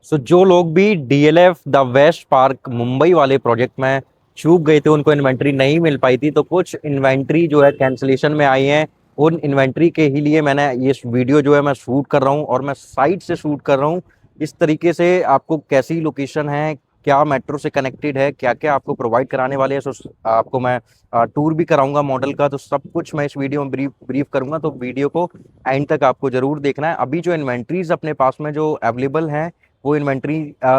जो लोग भी DLF the West Park Mumbai वाले प्रोजेक्ट में चूक गए थे, उनको इन्वेंट्री नहीं मिल पाई थी, तो कुछ इन्वेंट्री जो है कैंसिलेशन में आई है। उन इन्वेंट्री के ही लिए मैंने ये वीडियो जो है मैं शूट कर रहा हूँ, और मैं साइट से शूट कर रहा हूँ। इस तरीके से आपको कैसी लोकेशन है, क्या मेट्रो से कनेक्टेड है, क्या क्या आपको प्रोवाइड कराने वाले हैं, आपको मैं टूर भी कराऊंगा मॉडल का। तो सब कुछ मैं इस वीडियो में ब्रीफ ब्रीफ करूंगा, तो वीडियो को एंड तक आपको जरूर देखना है। अभी जो इन्वेंट्रीज अपने पास में जो अवेलेबल हैं, वो इन्वेंट्री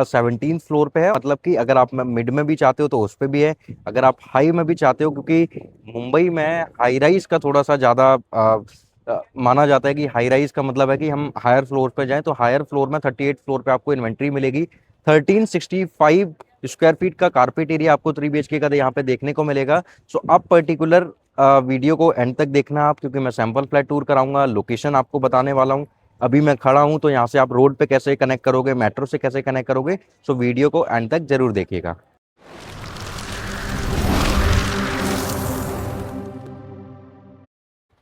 17 फ्लोर पे है। मतलब कि अगर आप मिड में भी चाहते हो तो उस पे भी है, अगर आप हाई में भी चाहते हो, क्योंकि मुंबई में हाई राइज का थोड़ा सा ज़्यादा माना जाता है कि हाई राइज का मतलब है कि हम हायर फ्लोर पे जाएं। तो हायर फ्लोर में 38 फ्लोर पे आपको इन्वेंट्री मिलेगी। 1365 स्क्वायर फीट का कारपेट एरिया आपको 3 BHK का यहाँ पे देखने को मिलेगा। सो आप पर्टिकुलर वीडियो को एंड तक देखना आप, क्योंकि मैं सैंपल फ्लैट टूर कराऊंगा, लोकेशन आपको बताने वाला हूँ। अभी मैं खड़ा हूं, तो यहाँ से आप रोड पे कैसे कनेक्ट करोगे, मेट्रो से कैसे कनेक्ट करोगे, सो वीडियो को एंड तक जरूर देखिएगा।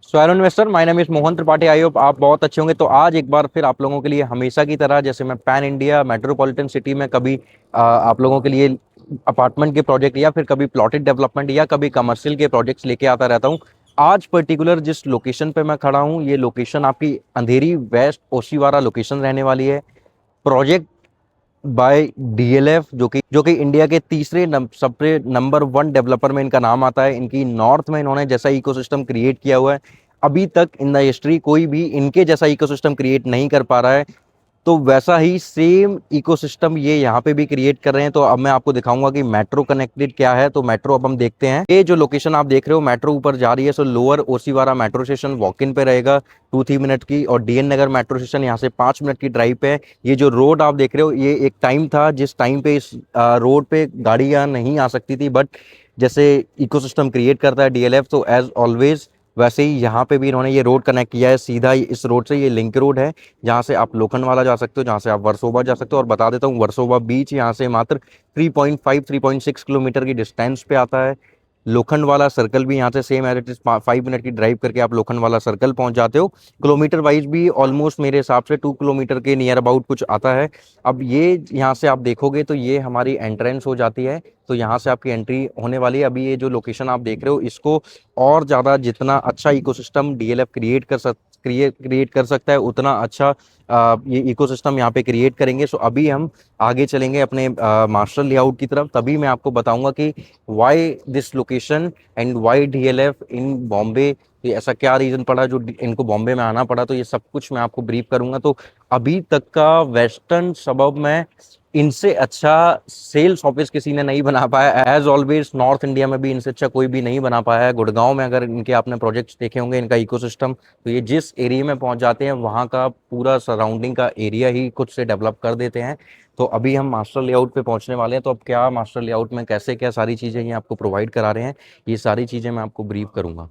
So hello investor, my name is Mohan Tripathi. I hope आप बहुत अच्छे होंगे। तो आज एक बार फिर आप लोगों के लिए हमेशा की तरह, जैसे मैं पैन इंडिया मेट्रोपॉलिटन सिटी में कभी आप लोगों के लिए अपार्टमेंट के प्रोजेक्ट, या फिर कभी प्लॉटेड डेवलपमेंट, या कभी कमर्शियल के प्रोजेक्ट्स लेके आता रहता हूँ। आज पर्टिकुलर जिस लोकेशन पे मैं खड़ा हूँ, ये लोकेशन आपकी अंधेरी वेस्ट ओशीवारा लोकेशन रहने वाली है। प्रोजेक्ट बाय डीएलएफ, जो कि इंडिया के तीसरे सबसे नंबर 1 डेवलपर में इनका नाम आता है। इनकी नॉर्थ में इन्होंने जैसा इकोसिस्टम क्रिएट किया हुआ है, अभी तक इन द हिस्ट्री कोई भी इनके जैसा इकोसिस्टम क्रिएट नहीं कर पा रहा है। तो वैसा ही सेम इकोसिस्टम ये यहाँ पे भी क्रिएट कर रहे हैं। तो अब मैं आपको दिखाऊंगा कि मेट्रो कनेक्टेड क्या है। तो मेट्रो अब हम देखते हैं। ये जो लोकेशन आप देख रहे हो, मेट्रो ऊपर जा रही है। So lower Oshiwara metro station walk in पे रहेगा 2-3 मिनट की, और डीएन नगर मेट्रो स्टेशन यहाँ से 5 मिनट की ड्राइव पे है। ये जो रोड आप देख रहे हो, ये एक टाइम था जिस टाइम पे इस रोड पे गाड़ियां नहीं आ सकती थी, बट जैसे इकोसिस्टम क्रिएट करता है डीएलएफ, तो एज ऑलवेज वैसे ही यहाँ पे भी इन्होंने ये रोड कनेक्ट किया है सीधा। इस रोड से ये लिंक रोड है, जहाँ से आप लोखंडवाला जा सकते हो, जहाँ से आप वर्सोवा जा सकते हो। और बता देता हूँ, वर्सोवा बीच यहाँ से मात्र 3.5 3.6 किलोमीटर की डिस्टेंस पे आता है। लोखंडवाला सर्कल भी यहाँ से same as it is 5 minute की ड्राइव करके आप लोखंडवाला सर्कल पहुंच जाते हो। किलोमीटर वाइज भी ऑलमोस्ट मेरे हिसाब से 2 किलोमीटर के नियर अबाउट कुछ आता है। अब ये यहाँ से आप देखोगे तो ये हमारी एंट्रेंस हो जाती है। तो यहाँ से आपकी एंट्री होने वाली है। अभी ये जो लोकेशन आप देख रहे हो, इसको और ज़्यादा जितना अच्छा इकोसिस्टम डीएलएफ क्रिएट कर सकता है, उतना अच्छा ये इकोसिस्टम यहाँ पे क्रिएट करेंगे। सो अभी हम आगे चलेंगे अपने मास्टर लेआउट की तरफ, तभी मैं आपको बताऊंगा कि why this location and why DLF in Bombay. ये ऐसा क्या रीज़न पड़ा जो इनको बॉम्बे में आना पड़ा, तो ये सब कुछ मैं आपको ब्रीफ करूंगा। तो अभी तक का वेस्टर्न सबब में इनसे अच्छा सेल्स ऑफिस किसी ने नहीं बना पाया। एज ऑलवेज नॉर्थ इंडिया में भी इनसे अच्छा कोई भी नहीं बना पाया है। गुड़गांव में अगर इनके आपने प्रोजेक्ट्स देखे होंगे, इनका इकोसिस्टम, तो ये जिस एरिया में पहुंच जाते हैं, वहाँ का पूरा सराउंडिंग का एरिया ही खुद से डेवलप कर देते हैं। तो अभी हम मास्टर लेआउट पे पहुंचने वाले हैं। तो अब क्या मास्टर लेआउट में कैसे क्या सारी चीज़ें ये आपको प्रोवाइड करा रहे हैं, ये सारी चीज़ें मैं आपको ब्रीफ करूंगा।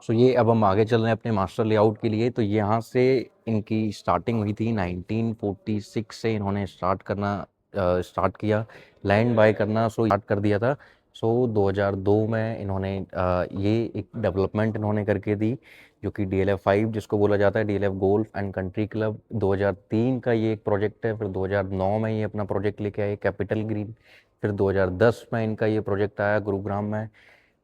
सो ये अब हम आगे चल रहे हैं अपने मास्टर लेआउट के लिए। तो यहाँ से इनकी स्टार्टिंग हुई थी 1946 से। इन्होंने स्टार्ट किया लैंड बाय करना, सो स्टार्ट कर दिया था। सो 2002 में इन्होंने ये एक डेवलपमेंट इन्होंने करके दी, जो कि डीएलएफ 5 जिसको बोला जाता है, DLF golf and country club. 2003 का ये एक प्रोजेक्ट है। फिर 2009 में ये अपना प्रोजेक्ट लेके आए कैपिटल ग्रीन। फिर 2010 में इनका ये प्रोजेक्ट आया गुरुग्राम में।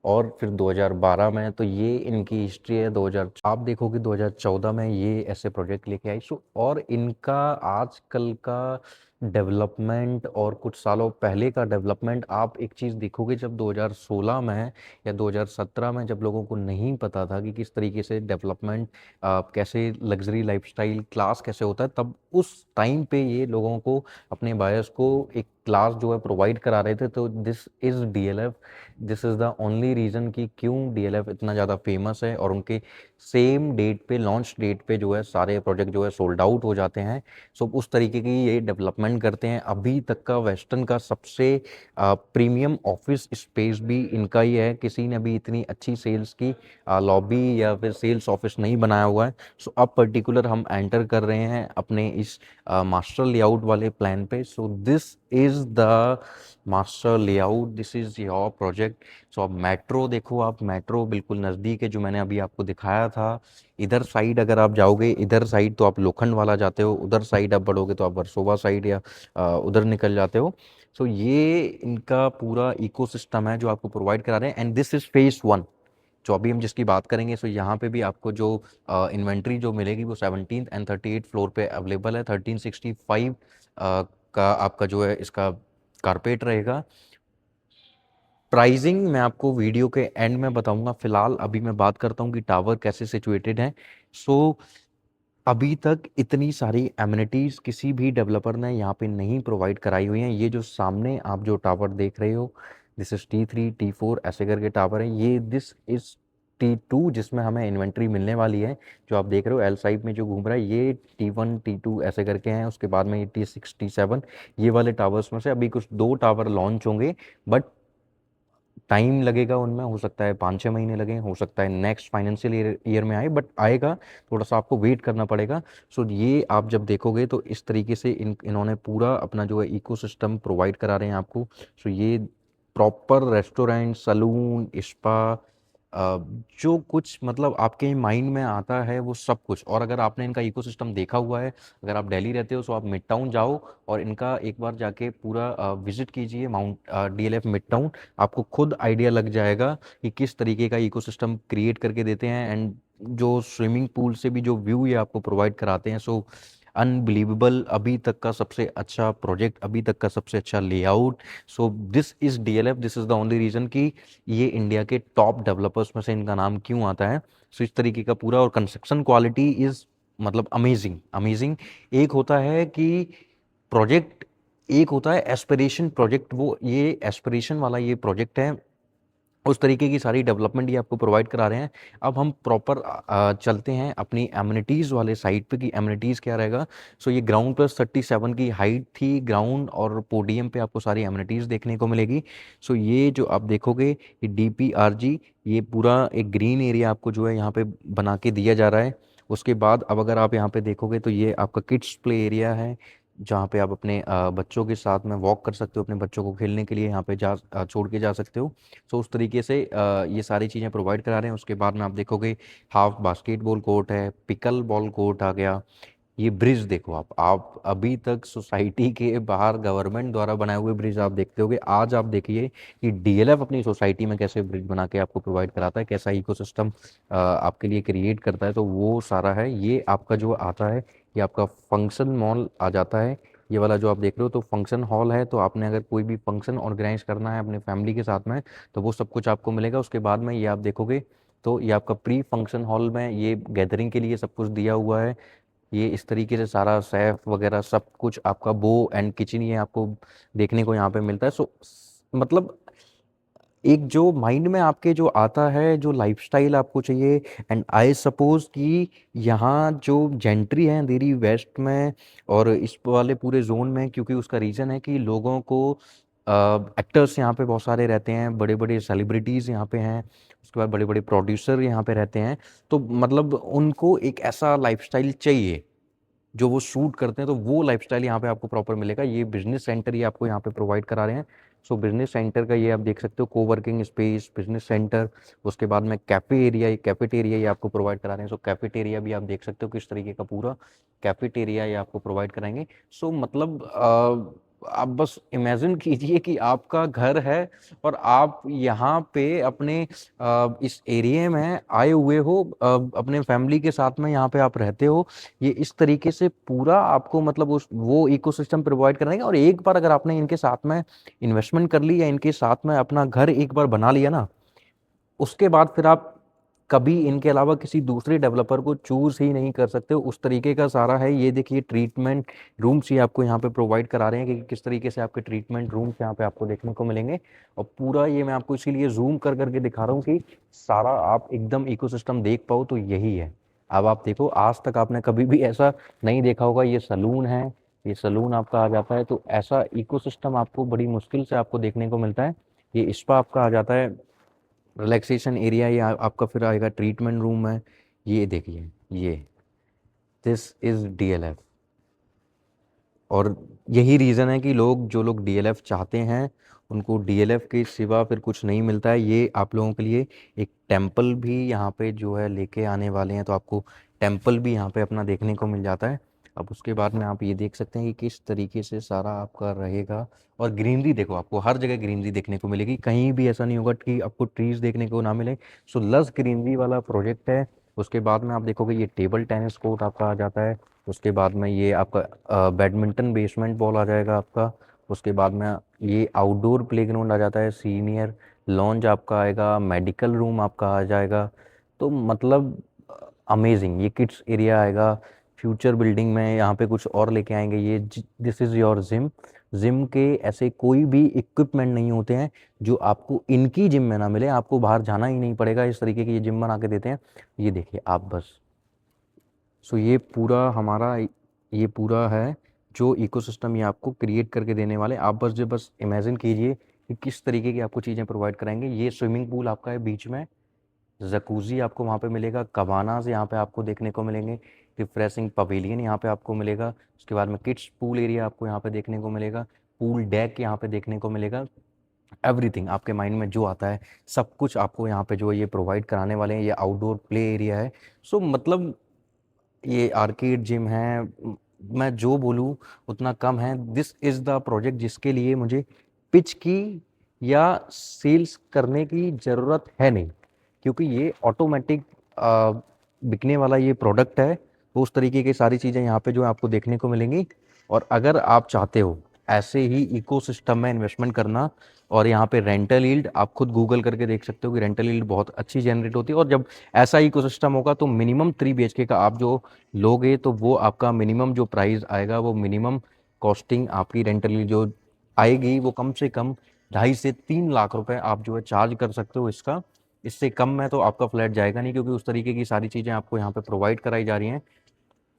और फिर 2012 में, तो ये इनकी हिस्ट्री है। 2000 आप देखोगे 2014 में ये ऐसे प्रोजेक्ट लेके आई। सो और इनका आजकल का डेवलपमेंट और कुछ सालों पहले का डेवलपमेंट, आप एक चीज़ देखोगे, जब 2016 में या 2017 में जब लोगों को नहीं पता था कि किस तरीके से डेवलपमेंट, कैसे लग्जरी लाइफस्टाइल क्लास कैसे होता है, तब उस टाइम पे ये लोगों को, अपने बायर्स को एक क्लास जो है प्रोवाइड करा रहे थे। तो this is DLF, this is the only reason कि क्यों डीएलएफ इतना ज़्यादा फेमस है। और उनके सेम डेट पे, लॉन्च डेट पे जो है सारे प्रोजेक्ट जो है सोल्ड आउट हो जाते हैं। सो उस तरीके की ये डेवलपमेंट करते हैं। अभी तक का वेस्टर्न का सबसे प्रीमियम ऑफिस स्पेस भी इनका ही है। किसी ने भी इतनी अच्छी सेल्स की लॉबी या फिर सेल्स ऑफिस नहीं बनाया हुआ है। सो अब पर्टिकुलर हम एंटर कर रहे हैं अपने इस मास्टर लेआउट वाले प्लान पे। So this is is the master layout, this is your project. So अब मेट्रो देखो, आप मेट्रो बिल्कुल नज़दीक है, जो मैंने अभी आपको दिखाया था। इधर साइड अगर आप जाओगे, इधर साइड तो आप लोखंड वाला जाते हो, उधर साइड आप बढ़ोगे तो आप वर्सोवा साइड या उधर निकल जाते हो। सो ये इनका पूरा इकोसिस्टम है जो आपको प्रोवाइड करा रहे हैं, एंड दिस इज फेज 1 जो अभी हम जिसकी बात करेंगे। सो यहाँ पे भी आपको जो इन्वेंट्री जो मिलेगी वो 17th एंड 38 फ्लोर पे अवेलेबल है। 1365 का आपका जो है इसका कारपेट रहेगा। प्राइसिंग मैं आपको वीडियो के एंड में बताऊंगा, फिलहाल अभी मैं बात करता हूँ कि टावर कैसे सिचुएटेड है। सो अभी तक इतनी सारी एमिनिटीज़ किसी भी डेवलपर ने यहाँ पे नहीं प्रोवाइड कराई हुई हैं। ये जो सामने आप जो टावर देख रहे हो, दिस इज T3 T4 ऐसे करके टावर है। ये दिस इज T2 जिसमें हमें इन्वेंट्री मिलने वाली है। जो आप देख रहे हो एल साइड में जो घूम रहा है, ये T1 T2 ऐसे करके हैं। उसके बाद में ये T6 T7 ये वाले टावर्स में से अभी कुछ 2 टावर लॉन्च होंगे, बट टाइम लगेगा उनमें, हो सकता है 5-6 महीने लगे, हो सकता है नेक्स्ट फाइनेंशियल ईयर में आए, बट आएगा, थोड़ा सा आपको वेट करना पड़ेगा। सो ये आप जब देखोगे तो इस तरीके से इन्होंने पूरा अपना जो है इकोसिस्टम प्रोवाइड करा रहे हैं आपको। सो ये प्रॉपर रेस्टोरेंट, सलून, स्पा, जो कुछ मतलब आपके माइंड में आता है वो सब कुछ। और अगर आपने इनका इकोसिस्टम देखा हुआ है, अगर आप दिल्ली रहते हो तो आप मिड टाउन जाओ और इनका एक बार जाके पूरा विजिट कीजिए, माउंट DLF मिड टाउन। आपको खुद आइडिया लग जाएगा कि किस तरीके का इकोसिस्टम क्रिएट करके देते हैं, एंड जो स्विमिंग पूल से भी जो व्यू ये आपको प्रोवाइड कराते हैं। सो अनबिलीवेबल, अभी तक का सबसे अच्छा प्रोजेक्ट, अभी तक का सबसे अच्छा layout. So this is DLF, this is the only reason कि ये इंडिया के टॉप डेवलपर्स में से इनका नाम क्यों आता है। सो इस तरीके का पूरा, और कंस्ट्रक्शन क्वालिटी इज मतलब अमेजिंग अमेजिंग। एक होता है कि प्रोजेक्ट, एक होता है एस्पिरेशन प्रोजेक्ट, वो ये एस्पिरेशन वाला ये प्रोजेक्ट है। उस तरीके की सारी डेवलपमेंट ये आपको प्रोवाइड करा रहे हैं। अब हम प्रॉपर चलते हैं अपनी एमिनिटीज़ वाले साइड पे कि एमिनिटीज़ क्या रहेगा। सो ये ग्राउंड प्लस 37 की हाइट थी ग्राउंड, और पोडियम पे आपको सारी एमिनिटीज़ देखने को मिलेगी। सो ये जो आप देखोगे ये DPRG, ये पूरा एक ग्रीन एरिया आपको जो है यहाँ पे बना के दिया जा रहा है। उसके बाद अब अगर आप यहाँ पे देखोगे तो ये आपका किड्स प्ले एरिया है, जहाँ पे आप अपने बच्चों के साथ में वॉक कर सकते हो, अपने बच्चों को खेलने के लिए यहाँ पे छोड़ के जा सकते हो। सो उस तरीके से ये सारी चीज़ें प्रोवाइड करा रहे हैं। उसके बाद में आप देखोगे हाफ बास्केटबॉल कोर्ट है, पिकल बॉल कोर्ट आ गया। ये ब्रिज देखो, आप अभी तक सोसाइटी के बाहर गवर्नमेंट द्वारा बनाए हुए ब्रिज आप देखते होगे, आज आप देखिए कि DLF अपनी सोसाइटी में कैसे ब्रिज बना के आपको प्रोवाइड कराता है, कैसा इकोसिस्टम आपके लिए क्रिएट करता है। तो वो सारा है। ये आपका जो आता है, ये आपका फंक्शन मॉल आ जाता है। ये वाला जो आप देख रहे हो तो फंक्शन हॉल है। तो आपने अगर कोई भी फंक्शन ऑर्गेनाइज करना है अपने फैमिली के साथ में, तो वो सब कुछ आपको मिलेगा। उसके बाद में ये आप देखोगे तो ये आपका प्री फंक्शन हॉल में ये गैदरिंग के लिए सब कुछ दिया हुआ है। ये इस तरीके से सारा सेफ वगैरह सब कुछ आपका बो एंड किचन ये आपको देखने को यहाँ पे मिलता है। सो मतलब एक जो माइंड में आपके जो आता है, जो लाइफस्टाइल आपको चाहिए, एंड आई सपोज कि यहाँ जो जेंट्री है अंधेरी वेस्ट में और इस वाले पूरे जोन में, क्योंकि उसका रीज़न है कि लोगों को एक्टर्स यहाँ पे बहुत सारे रहते हैं, बड़े बड़े सेलिब्रिटीज़ यहाँ पे हैं, उसके बाद बड़े बड़े प्रोड्यूसर यहाँ पे रहते हैं। तो मतलब उनको एक ऐसा लाइफस्टाइल चाहिए जो वो शूट करते हैं, तो वो लाइफस्टाइल यहाँ पे आपको प्रॉपर मिलेगा। ये बिजनेस सेंटर ये आपको यहाँ पे प्रोवाइड करा रहे हैं। सो बिजनेस सेंटर का ये आप देख सकते हो, कोवर्किंग स्पेस, बिजनेस सेंटर। उसके बाद में कैफे एरिया, ये कैफेटेरिया ये आपको प्रोवाइड करा रहे हैं। सो कैफेटेरिया भी आप देख सकते हो किस तरीके का पूरा कैफेटेरिया ये आपको प्रोवाइड कराएंगे। सो मतलब आप बस इमेजिन कीजिए कि आपका घर है और आप यहाँ पे अपने इस एरिया में आए हुए हो, अपने फैमिली के साथ में यहाँ पे आप रहते हो। ये इस तरीके से पूरा आपको मतलब उस वो इकोसिस्टम प्रोवाइड कराएंगे। और एक बार अगर आपने इनके साथ में इन्वेस्टमेंट कर ली या इनके साथ में अपना घर एक बार बना लिया ना, उसके बाद फिर आप कभी इनके अलावा किसी दूसरे डेवलपर को चूज ही नहीं कर सकते हो। उस तरीके का सारा है। ये देखिए ट्रीटमेंट रूम्स ये आपको यहाँ पे प्रोवाइड करा रहे हैं कि किस तरीके से आपके ट्रीटमेंट रूम्स यहाँ पे आपको देखने को मिलेंगे। और पूरा ये मैं आपको इसीलिए जूम कर करके दिखा रहा हूँ कि सारा आप एकदम इकोसिस्टम देख पाओ, तो यही है। अब आप देखो, आज तक आपने कभी भी ऐसा नहीं देखा होगा। ये सलून है, ये सलून आपका आ जाता है, तो ऐसा इकोसिस्टम आपको बड़ी मुश्किल से आपको देखने को मिलता है। ये स्पा आपका आ जाता है, रिलैक्सेशन एरिया ये आपका फिर आएगा, ट्रीटमेंट रूम है। ये देखिए, ये दिस इज DLF। और यही रीज़न है कि जो लोग डीएलएफ चाहते हैं उनको डीएलएफ के सिवा फिर कुछ नहीं मिलता है। ये आप लोगों के लिए एक टेम्पल भी यहाँ पे जो है लेके आने वाले हैं, तो आपको टेम्पल भी यहाँ पे अपना देखने को मिल जाता है। अब उसके बाद में आप ये देख सकते हैं कि किस तरीके से सारा आपका रहेगा। और ग्रीनरी देखो, आपको हर जगह ग्रीनरी देखने को मिलेगी, कहीं भी ऐसा नहीं होगा कि आपको ट्रीज देखने को ना मिले। सो लस ग्रीनरी वाला प्रोजेक्ट है। उसके बाद में आप देखोगे ये टेबल टेनिस कोर्ट आपका आ जाता है। उसके बाद में ये आपका बैडमिंटन बेसमेंट बॉल आ जाएगा आपका। उसके बाद में ये आउटडोर प्लेग्राउंड आ जाता है, सीनियर लॉन्ज आपका आएगा, मेडिकल रूम आपका आ जाएगा। तो मतलब अमेजिंग, ये किड्स एरिया आएगा। फ्यूचर बिल्डिंग में यहाँ पे कुछ और लेके आएंगे। ये this is your gym. Gym के ऐसे कोई भी इक्विपमेंट नहीं होते हैं जो आपको इनकी जिम में ना मिले, आपको बाहर जाना ही नहीं पड़ेगा, इस तरीके की ये जिम बना के देते हैं। ये देखिए आप बस। सो ये पूरा हमारा, ये पूरा है जो इकोसिस्टम ये आपको क्रिएट करके देने वाले। आप बस इमेजिन कीजिए कि किस तरीके की आपको चीज़ें प्रोवाइड कराएंगे। ये स्विमिंग पूल आपका है बीच में, जकूज़ी आपको वहाँ पे मिलेगा, कबानास यहाँ पे आपको देखने को मिलेंगे, रिफ्रेशिंग पवेलियन यहाँ पे आपको मिलेगा। उसके बाद में किड्स पूल एरिया आपको यहाँ पे देखने को मिलेगा, पूल डेक यहाँ पे देखने को मिलेगा। एवरीथिंग आपके माइंड में जो आता है सब कुछ आपको यहाँ पे जो है ये प्रोवाइड कराने वाले हैं। ये आउटडोर प्ले एरिया है। सो मतलब ये आर्केड जिम है, मैं जो बोलूँ उतना कम है। दिस इज़ द प्रोजेक्ट जिसके लिए मुझे पिच की या सेल्स करने की ज़रूरत है नहीं, क्योंकि ये ऑटोमेटिक बिकने वाला ये प्रोडक्ट है। तो उस तरीके की सारी चीज़ें यहाँ पे जो है आपको देखने को मिलेंगी। और अगर आप चाहते हो ऐसे ही इकोसिस्टम में इन्वेस्टमेंट करना, और यहाँ पे रेंटल यील्ड आप खुद गूगल करके देख सकते हो कि रेंटल यील्ड बहुत अच्छी जनरेट होती है। और जब ऐसा इकोसिस्टम होगा तो मिनिमम 3 BHK का आप जो लोगे तो वो आपका मिनिमम जो प्राइस आएगा, वो मिनिमम कॉस्टिंग आपकी रेंटल यील्ड जो आएगी वो कम से कम 2.5 से 3 लाख रुपए आप जो है चार्ज कर सकते हो इसका। इससे कम में तो आपका फ्लैट जाएगा नहीं, क्योंकि उस तरीके की सारी चीज़ें आपको यहाँ पे प्रोवाइड कराई जा रही हैं।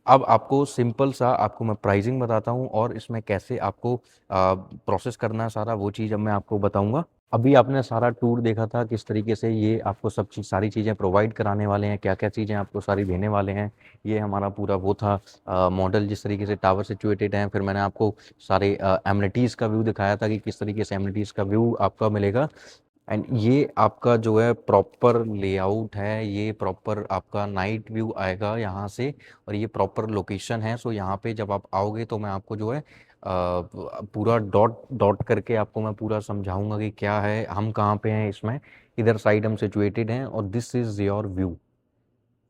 अब आपको सिंपल सा आपको मैं प्राइसिंग बताता हूँ और इसमें कैसे आपको प्रोसेस करना है सारा, वो चीज़ अब मैं आपको बताऊँगा। अभी आपने सारा टूर देखा था किस तरीके से ये आपको सब चीज़ सारी चीज़ें प्रोवाइड कराने वाले हैं, क्या-क्या चीज़ें आपको सारी देने वाले हैं। ये हमारा पूरा वो था मॉडल, जिस तरीके से टावर सिचुएटेड हैं। फिर मैंने आपको सारे एमिनिटीज़ का व्यू दिखाया था कि किस तरीके से एमिनिटीज़ का व्यू आपका मिलेगा। एंड ये आपका जो है प्रॉपर लेआउट है, ये प्रॉपर आपका नाइट व्यू आएगा यहाँ से, और ये प्रॉपर लोकेशन है। सो यहाँ पे जब आप आओगे तो मैं आपको जो है पूरा डॉट डॉट करके आपको मैं पूरा समझाऊंगा कि क्या है, हम कहाँ पे हैं इसमें। इधर साइड हम सिचुएटेड हैं और दिस इज़ योर व्यू।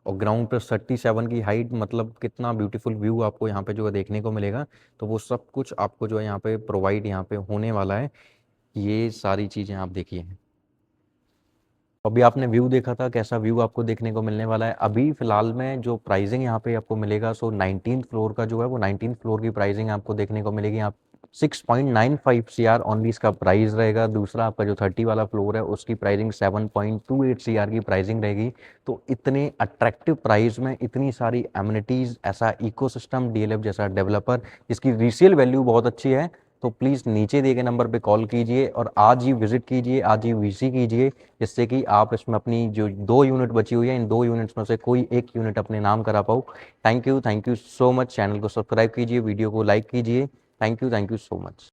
और ग्राउंड पे 37 की हाइट, मतलब कितना ब्यूटीफुल व्यू आपको यहाँ पे जो है देखने को मिलेगा। तो वो सब कुछ आपको जो है यहाँ पे प्रोवाइड यहाँ पे होने वाला है। ये सारी चीज़ें आप देखिए। अभी आपने व्यू देखा था, कैसा व्यू आपको देखने को मिलने वाला है। अभी फिलहाल में जो प्राइसिंग यहाँ पे आपको मिलेगा, सो 19th फ्लोर का जो है वो 19th फ्लोर की प्राइसिंग आपको देखने को मिलेगी। आप 6.95 CR ओनली इसका प्राइस रहेगा। दूसरा आपका जो 30 वाला फ्लोर है उसकी प्राइसिंग 7.28 CR की प्राइसिंग रहेगी। तो इतने अट्रैक्टिव प्राइस में इतनी सारी एमिनिटीज़, ऐसा इकोसिस्टम, डीएलएफ जैसा डेवलपर जिसकी रीसेल वैल्यू बहुत अच्छी है, तो प्लीज़ नीचे दिए गए नंबर पे कॉल कीजिए और आज ही विजिट कीजिए, आज ही वीसी कीजिए, जिससे कि आप इसमें अपनी जो 2 यूनिट बची हुई है, इन 2 यूनिट्स में से कोई एक यूनिट अपने नाम करा पाओ। Thank you so much. Channel को सब्सक्राइब कीजिए, वीडियो को लाइक कीजिए। Thank you so much.